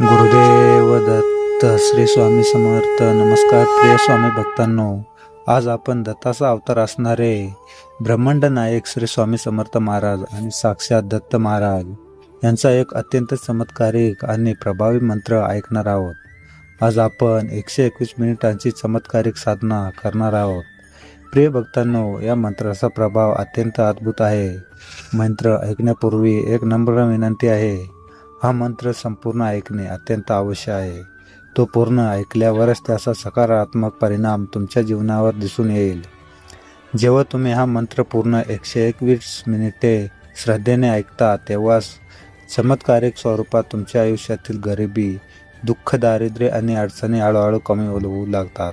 गुरुदेव दत्त श्री स्वामी समर्थ. नमस्कार प्रिय स्वामी भक्तांनो, आज आपण दत्ताचा अवतार असणारे ब्रह्मांड नायक श्री स्वामी समर्थ महाराज आणि साक्षात दत्त महाराज यांचा एक अत्यंत चमत्कारिक आणि प्रभावी मंत्र ऐकणार आहोत. आज आपण 121 मिनिटांची चमत्कारिक साधना करणार आहोत. प्रिय भक्तांनो, या मंत्राचा प्रभाव अत्यंत अद्भुत आहे. मंत्र ऐकण्यापूर्वी एक नम्र विनंती आहे. हा मंत्र संपूर्ण ऐकणे अत्यंत आवश्यक आहे. तो पूर्ण ऐकल्यावरच त्याचा सकारात्मक परिणाम तुमच्या जीवनावर दिसून येईल. जेव्हा तुम्ही हा मंत्र पूर्ण 121 मिनिटे श्रद्धेने ऐकता, तेव्हाच चमत्कारिक स्वरूपात तुमच्या आयुष्यातील गरिबी, दुःख, दारिद्र्य आणि अडचणी हळूहळू कमी होऊ लागतात.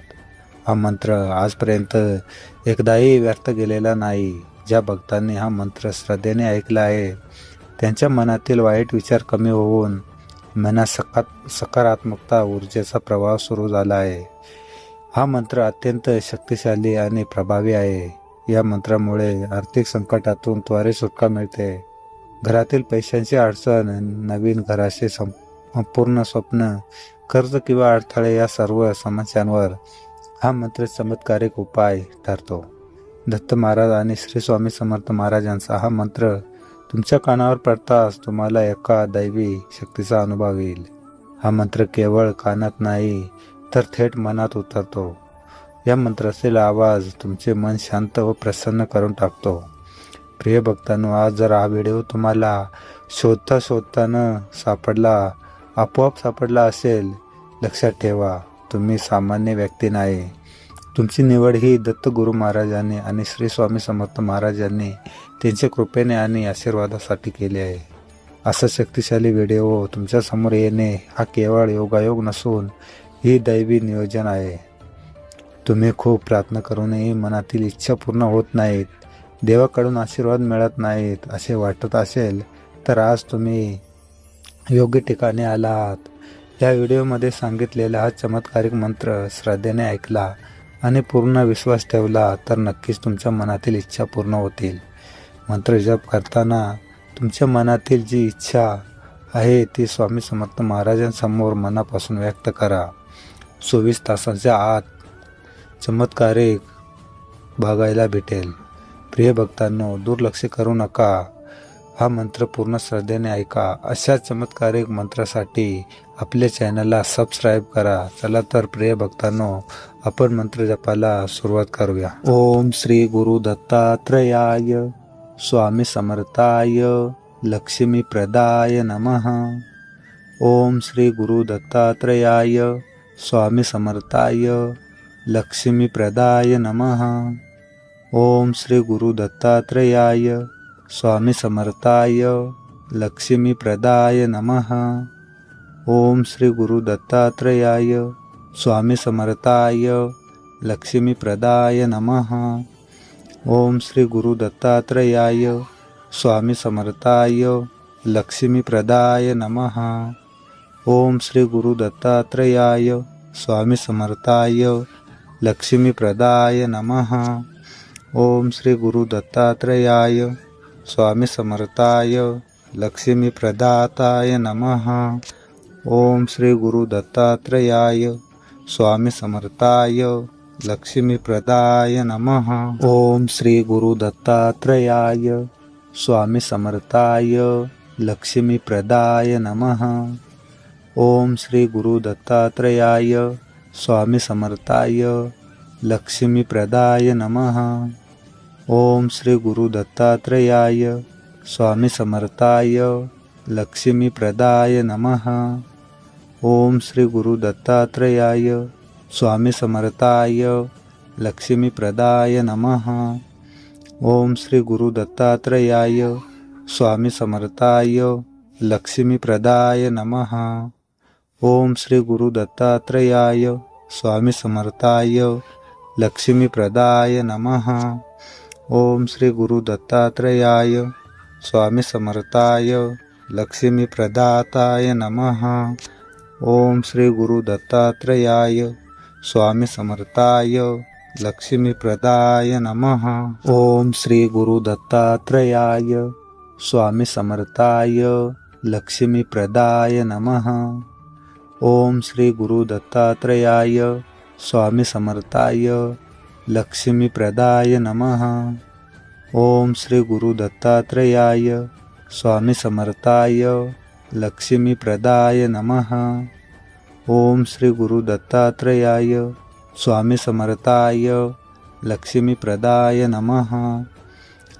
हा मंत्र आजपर्यंत एकदाही व्यर्थ गेलेला नाही. ज्या भक्तांनी हा मंत्र श्रद्धेने ऐकला आहे, त्यांच्या मनातील वाईट विचार कमी होऊन मनात सकारात्मकता ऊर्जेचा प्रवाह सुरू झाला आहे. हा मंत्र अत्यंत शक्तिशाली आणि प्रभावी आहे. या मंत्रामुळे आर्थिक संकटातून त्वरित सुटका मिळते. घरातील पैशांची अडचण, नवीन घराचे संपूर्ण स्वप्न, कर्ज किंवा अडथळे या सर्व समस्यांवर हा मंत्र चमत्कारिक उपाय ठरतो. दत्त महाराज आणि श्री स्वामी समर्थ महाराजांचा हा मंत्र तुमच्या कानावर पडताच तुम्हाला एका दैवी शक्तीचा अनुभव येईल. हा मंत्र केवळ कानात नाही तर थेट मनात उतरतो. या मंत्रातील आवाज तुमचे मन शांत व प्रसन्न करून टाकतो. प्रिय भक्तांनो, आज जर हा व्हिडिओ तुम्हाला शोधता आपोआप सापडला असेल, लक्षात ठेवा, तुम्ही सामान्य व्यक्ती नाही. तुमची निवड ही दत्त गुरु महाराजांनी आणि श्री स्वामी समर्थ महाराजांनी त्यांच्या कृपेने आणि आशीर्वादासाठी केले आहे. असा शक्तिशाली व्हिडिओ तुमच्या समोर येणे हा केवळ योगायोग नसून ही दैवी नियोजन आहे. तुम्ही खूप प्रार्थना करूनही मनातील इच्छा पूर्ण होत नाहीत, देवाकडून आशीर्वाद मिळत नाहीत असे वाटत असेल, तर आज तुम्ही योग्य ठिकाणी आला आहात. या व्हिडिओमध्ये सांगितलेला हा चमत्कारिक मंत्र श्रद्धेने ऐकला आणि पूर्ण विश्वास ठेवला तर नक्कीच तुमच्या मनातील इच्छा पूर्ण होतील. मंत्र जप करताना तुमच्या मनातील जी इच्छा आहे ती स्वामी समर्थ महाराजांसमोर मनापासून व्यक्त करा. 24 तासाच्या आत चमत्कारिक बघायला भेटेल. प्रिय भक्तांनो, दुर्लक्ष करू नका. हा मंत्र पूर्ण श्रद्धेने ऐका. अशा चमत्कारिक मंत्रासाठी आपल्या चॅनलला सबस्क्राईब करा. चला तर प्रिय भक्तांनो, आपण मंत्र जपाला सुरुवात करूया. ओम श्री गुरु दत्तात्रयाय स्वामी समर्थाय लक्ष्मी प्रदाय नमः. ओम श्री गुरु दत्तात्रयाय स्वामी समर्थाय लक्ष्मी प्रदाय नमः. ओम श्री गुरु दत्तात्रयाय स्वामी समर्थाय लक्ष्मी प्रदाय नमः. ओम श्री गुरु दत्तात्रयाय स्वामी समर्थाय लक्ष्मी प्रदाय नमः. ओम श्री गुरु दत्तात्रयाय स्वामी समर्थाय लक्ष्मी प्रदाय नमः. ओम श्री गुरु दत्तात्रयाय स्वामी समर्थाय लक्ष्मी प्रदाय नमः. ओम श्री गुरु दत्तात्रयाय स्वामी समर्थाय लक्ष्मी प्रदाताय नमः. ओम श्री गुरु दत्तात्रयाय स्वामी समर्थाय लक्ष्मी प्रदाय नमः. ओम श्री गुरु दत्तात्रयाय स्वामी समर्थाय लक्ष्मी प्रदाय नमः. ओम श्री गुरु दत्तात्रयाय स्वामी समर्थाय लक्ष्मी प्रदाय नमः. ओम श्री गुरु दत्तात्रयाय स्वामी समर्थाय लक्ष्मी प्रदाय नमः. ओम श्री गुरु दत्तात्रयाय स्वामी समर्थाय लक्ष्मी प्रदाय नमः. ओम श्री गुरु दत्तात्रयाय स्वामी समर्थाय लक्ष्मी प्रदाय नमः. ओम श्री गुरु दत्तात्रयाय स्वामी समर्थाय लक्ष्मी प्रदाय नमः. ओम श्री गुरु दत्तात्रयाय स्वामी समर्थाय लक्ष्मी प्रदाताय नमः. ओम श्री गुरु दत्तात्रयाय स्वामी समर्थाय लक्ष्मी प्रदाय नमः. ओम श्री गुरु दत्तात्रयाय स्वामी समर्थाय लक्ष्मी प्रदाय नमः. ओम श्री गुरु दत्तात्रेयाय स्वामी समर्थाय लक्ष्मीप्रदाय नमः। ओम श्री गुरु दत्तात्रेयाय स्वामी समर्थाय लक्ष्मीप्रदाय नमः। ओम श्री गुरु दत्तात्रेयाय स्वामी समर्थाय लक्ष्मीप्रदाय नमः।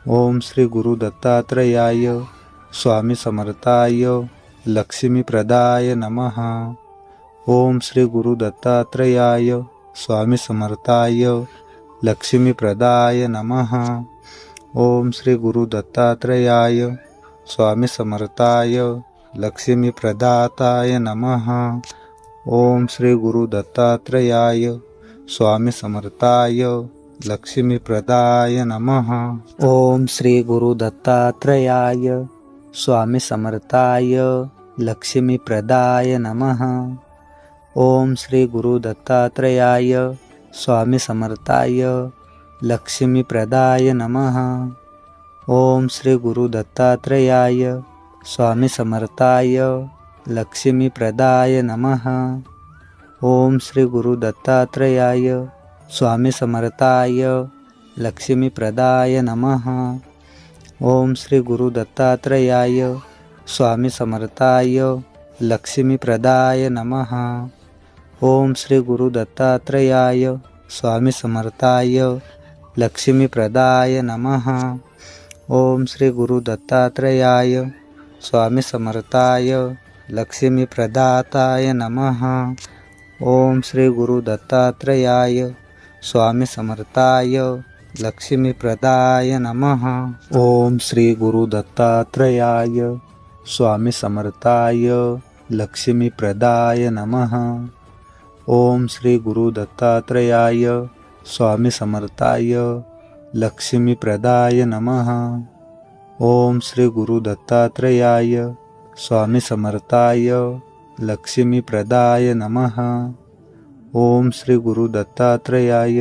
ओम श्री गुरु दत्तात्रेयाय स्वामी समर्थाय लक्ष्मीप्रदाय नमः। ओम श्री गुरु दत्तात्रेयाय स्वामी समर्थाय लक्ष्मीप्रदाय नमः। ओम श्री गुरु दत्तात्रेयाय स्वामी समर्थाय लक्ष्मीप्रदाताय नमः। ओम श्री गुरु दत्तात्रेयाय स्वामी समर्थाय लक्ष्मीप्रदाय नमः। ओम श्री गुरु दत्तात्रेयाय स्वामी समर्थाय लक्ष्मीप्रदाय नमः। ओम श्री गुरु दत्तात्रेयाय स्वामी समर्थाय लक्ष्मीप्रदाय नमः। ओम श्री गुरु दत्तात्रेयाय स्वामी समर्थाय लक्ष्मीप्रदाय नमः। ओम श्री गुरु दत्तात्रेयाय स्वामी समर्थाय लक्ष्मीप्रदाय नमः। ओम श्री गुरु दत्तात्रेयाय स्वामी समर्थाय लक्ष्मीप्रदाय नमः। ओम श्री गुरु दत्तात्रेयाय स्वामी समर्थाय लक्ष्मीप्रदाय नमः। ओम श्री गुरु दत्तात्रेयाय स्वामी समर्थाय लक्ष्मीप्रदाताय नमः। ओम श्री गुरु दत्तात्रेयाय स्वामी समर्थाय लक्ष्मीप्रदाय नमः। ओम श्री गुरु दत्तात्रेयाय स्वामी समर्थाय लक्ष्मीप्रदाय नमः। ओम श्री गुरु दत्तात्रेयाय स्वामी समर्थाय लक्ष्मीप्रदाय नमः। ओम श्री गुरु दत्तात्रेयाय स्वामी समर्थाय लक्ष्मीप्रदाय नमः। ओम श्री गुरु दत्तात्रेयाय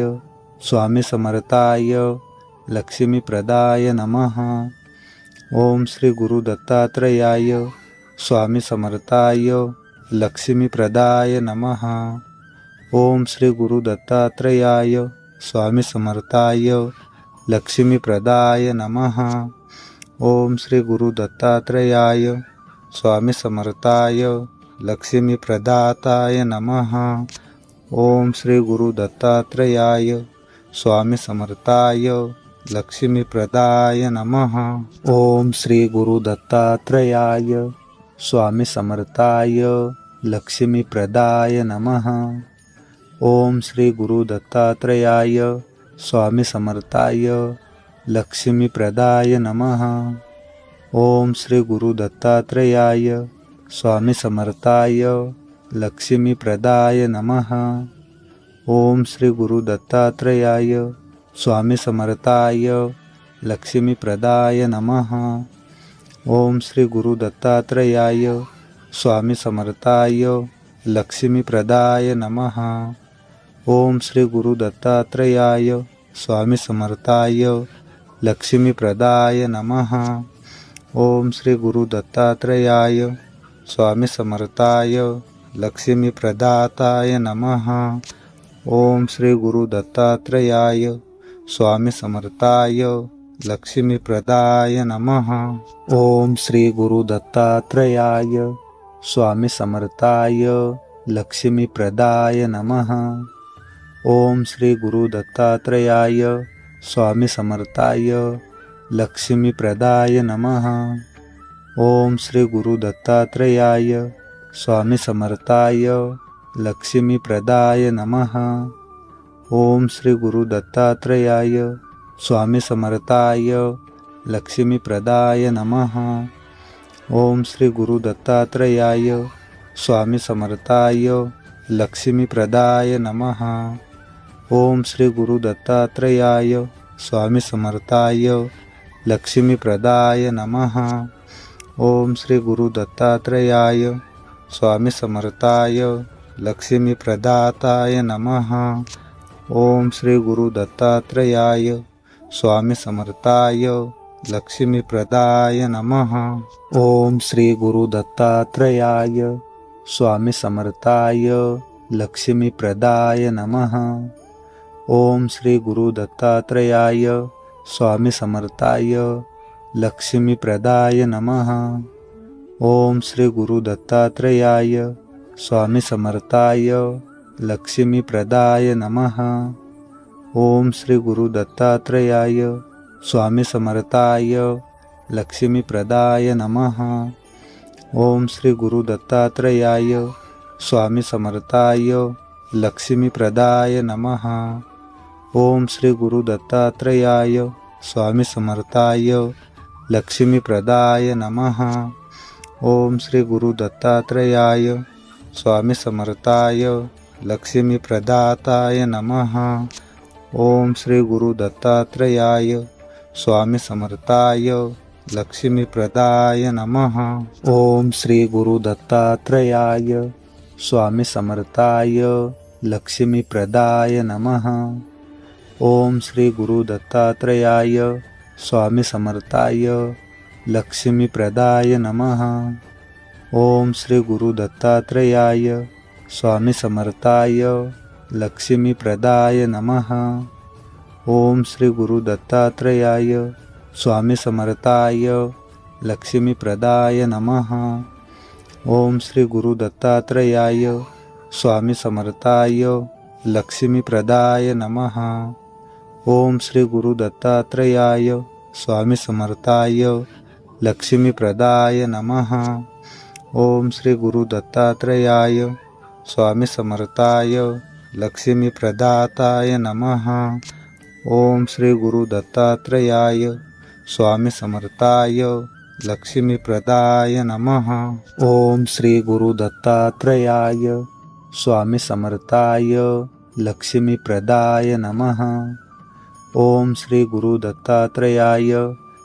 स्वामी समर्थाय लक्ष्मीप्रदाय नमः। ओम श्री गुरु दत्तात्रेयाय स्वामी समर्थाय लक्ष्मीप्रदाय नमः। ओम श्री गुरु दत्तात्रेयाय स्वामी समर्थाय लक्ष्मीप्रदाय नमः। ओम श्री गुरु दत्तात्रेयाय स्वामी समर्थाय लक्ष्मीप्रदाताय नमः। ओम श्री गुरु दत्तात्रेयाय स्वामी समर्थाय लक्ष्मीप्रदाय नमः। ओम श्री गुरु दत्तात्रेयाय स्वामी समर्थाय लक्ष्मीप्रदाय नमः। ओम श्री गुरु दत्तात्रेयाय स्वामी समर्थाय लक्ष्मीप्रदाय नमः। ओम श्री गुरु दत्तात्रेयाय स्वामी समर्थाय लक्ष्मीप्रदाय नमः। ओम श्री गुरु दत्तात्रेयाय स्वामी समर्थाय लक्ष्मीप्रदाय नमः। ओम श्री गुरु दत्तात्रेयाय स्वामी समर्थाय लक्ष्मीप्रदाय नमः। ओम श्री गुरु दत्तात्रेयाय स्वामी समर्थाय लक्ष्मीप्रदाय नमः। ओम श्री गुरु दत्तात्रेयाय स्वामी समर्थाय लक्ष्मीप्रदाताय नमः। ओम श्री गुरु दत्तात्रेयाय स्वामी समर्थाय लक्ष्मीप्रदाय नमः। ओम श्री गुरु दत्तात्रेयाय स्वामी समर्थाय लक्ष्मीप्रदाय नमः। ओम श्री गुरु दत्तात्रेयाय स्वामी समर्थाय लक्ष्मीप्रदाय नमः। ओम श्री गुरु दत्तात्रेयाय स्वामी समर्थाय लक्ष्मीप्रदाय नमः। ओम श्री गुरु दत्तात्रेयाय स्वामी समर्थाय लक्ष्मीप्रदाय नमः। ओम श्री गुरु दत्तात्रेयाय स्वामी समर्थाय लक्ष्मीप्रदाय नमः। ओम श्री गुरु दत्तात्रेयाय स्वामी समर्थाय लक्ष्मीप्रदाय नमः। ओम श्री गुरु दत्तात्रेयाय स्वामी समर्थाय लक्ष्मीप्रदाताय नमः। ओम श्री गुरु दत्तात्रेयाय स्वामी समर्थाय लक्ष्मीप्रदाय नमः। ओम श्री गुरु दत्तात्रेयाय स्वामी समर्थाय लक्ष्मीप्रदाय नमः। ओम श्री गुरु दत्तात्रेयाय स्वामी समर्थाय लक्ष्मीप्रदाय नमः। ओम श्री गुरु दत्तात्रेयाय स्वामी समर्थाय लक्ष्मीप्रदाय नमः। ओम श्री गुरु दत्तात्रेयाय स्वामी समर्थाय लक्ष्मीप्रदाय नमः। ओम श्री गुरु दत्तात्रेयाय स्वामी समर्थाय लक्ष्मीप्रदाय नमः। ओम श्री गुरु दत्तात्रेयाय स्वामी समर्थाय लक्ष्मीप्रदाय नमः। ओम श्री गुरु दत्तात्रेयाय स्वामी समर्थाय लक्ष्मीप्रदाताय नमः। ओम श्री गुरु दत्तात्रेयाय स्वामी समर्थाय लक्ष्मीप्रदाय नमः। ओम श्री गुरु दत्तात्रेयाय स्वामी समर्थाय लक्ष्मीप्रदाय नमः। ओम श्री गुरु दत्तात्रेयाय स्वामी समर्थाय लक्ष्मीप्रदाय नमः। ओम श्री गुरु दत्तात्रेयाय स्वामी समर्थाय लक्ष्मीप्रदाय नमः। ओम श्री गुरु दत्तात्रेयाय स्वामी समर्थाय लक्ष्मीप्रदाय नमः। ओम श्री गुरु दत्तात्रेयाय स्वामी समर्थाय लक्ष्मीप्रदाय नमः। ओम श्री गुरु दत्तात्रेयाय स्वामी समर्थाय लक्ष्मीप्रदाय नमः। ओम श्री गुरु दत्तात्रेयाय स्वामी समर्थाय लक्ष्मीप्रदाताय नमः। ओम श्री गुरु दत्तात्रेयाय स्वामी समर्थाय लक्ष्मीप्रदाय नमः। ओम श्री गुरु दत्तात्रेयाय स्वामी समर्थाय लक्ष्मीप्रदाय नमः। ओम श्री गुरु दत्तात्रेयाय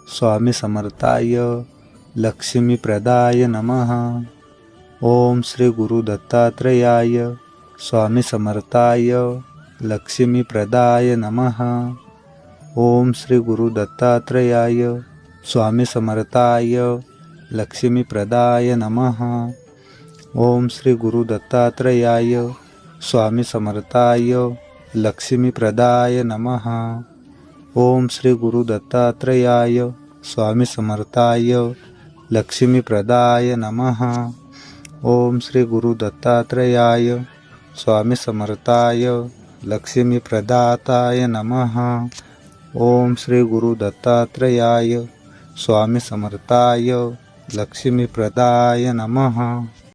स्वामी समर्थाय लक्ष्मीप्रदाय नमः। ओम श्री गुरु दत्तात्रेयाय स्वामी समर्थाय लक्ष्मीप्रदाय नमः। ओम श्री गुरु दत्तात्रेयाय स्वामी समर्थाय लक्ष्मीप्रदाय नमः। ओम श्री गुरु दत्तात्रेयाय स्वामी समर्थाय लक्ष्मीप्रदाय नमः। ओम श्री गुरु दत्तात्रेयाय स्वामी समर्थाय लक्ष्मीप्रदाय नमः। ओम श्री गुरु दत्तात्रेयाय स्वामी समर्थाय लक्ष्मीप्रदाताय नमः। ओम श्री गुरु दत्तात्रेयाय स्वामी समर्थाय लक्ष्मीप्रदाय नमः।